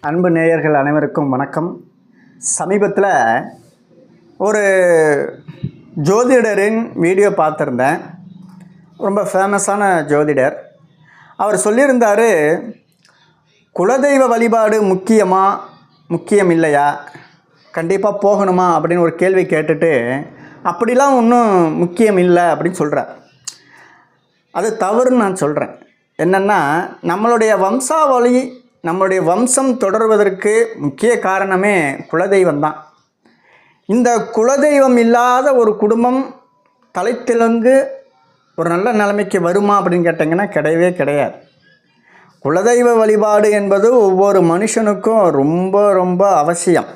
அன்பு நேயர்கள் அனைவருக்கும் வணக்கம். சமீபத்தில் ஒரு ஜோதிடரின் வீடியோ பார்த்துருந்தேன். ரொம்ப ஃபேமஸான ஜோதிடர். அவர் சொல்லியிருந்தார், குலதெய்வ வழிபாடு முக்கியம் இல்லையா, கண்டிப்பாக போகணுமா அப்படின்னு ஒரு கேள்வி கேட்டுட்டு, அப்படிலாம் ஒன்றும் முக்கியம் இல்லை அப்படின்னு சொல்கிறார். அது தவறுன்னு நான் சொல்கிறேன். என்னென்னா, நம்மளுடைய வம்சாவளி, நம்மளுடைய வம்சம் தொடர்வதற்கு முக்கிய காரணமே குலதெய்வம் தான். இந்த குலதெய்வம் இல்லாத ஒரு குடும்பம் தலைத்திலங்கு ஒரு நல்ல நிலைமைக்கு வருமா அப்படின்னு கேட்டிங்கன்னா கிடையவே கிடையாது. குலதெய்வ வழிபாடு என்பது ஒவ்வொரு மனுஷனுக்கும் ரொம்ப ரொம்ப அவசியம்.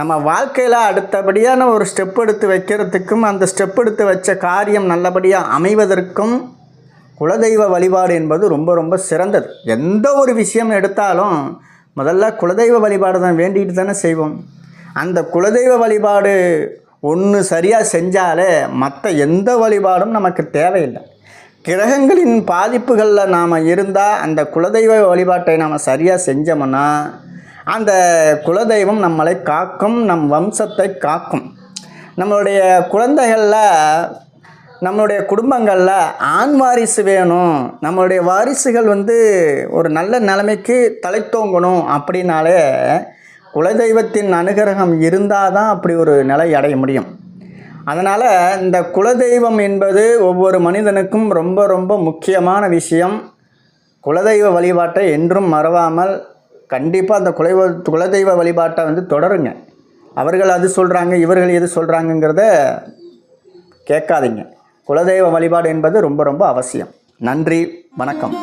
நம்ம வாழ்க்கையில் அடுத்தபடியான ஒரு ஸ்டெப் எடுத்து வைக்கிறதுக்கும், அந்த ஸ்டெப் எடுத்து வச்ச காரியம் நல்லபடியாக அமைவதற்கும் குலதெய்வ வழிபாடு என்பது ரொம்ப ரொம்ப சிறந்தது. எந்த ஒரு விஷயம் எடுத்தாலும் முதல்ல குலதெய்வ வழிபாடு தான் வேண்டிகிட்டு தானே செய்வோம். அந்த குலதெய்வ வழிபாடு ஒன்று சரியாக செஞ்சாலே மற்ற எந்த வழிபாடும் நமக்கு தேவையில்லை. கிரகங்களின் பாதிப்புகளில் நாம் இருந்தால் அந்த குலதெய்வ வழிபாட்டை நாம் சரியாக செஞ்சோம்னா அந்த குலதெய்வம் நம்மளை காக்கும், நம் வம்சத்தை காக்கும். நம்மளுடைய குழந்தைகளில், நம்மளுடைய குடும்பங்களில் ஆண் வாரிசு வேணும், நம்மளுடைய வாரிசுகள் ஒரு நல்ல நிலைமைக்கு தலைத்தோங்கணும் அப்படின்னாலே குலதெய்வத்தின் அனுகிரகம் இருந்தால் தான் அப்படி ஒரு நிலை அடைய முடியும். அதனால் இந்த குலதெய்வம் என்பது ஒவ்வொரு மனிதனுக்கும் ரொம்ப ரொம்ப முக்கியமான விஷயம். குலதெய்வ வழிபாட்டை என்றும் மறவாமல் கண்டிப்பாக அந்த குலதெய்வ வழிபாட்டை தொடருங்க. அவர்கள் அது சொல்கிறாங்க, இவர்கள் எது சொல்கிறாங்கங்கிறத கேட்காதீங்க. குலதெய்வ வழிபாடு என்பது ரொம்ப ரொம்ப அவசியம். நன்றி, வணக்கம்.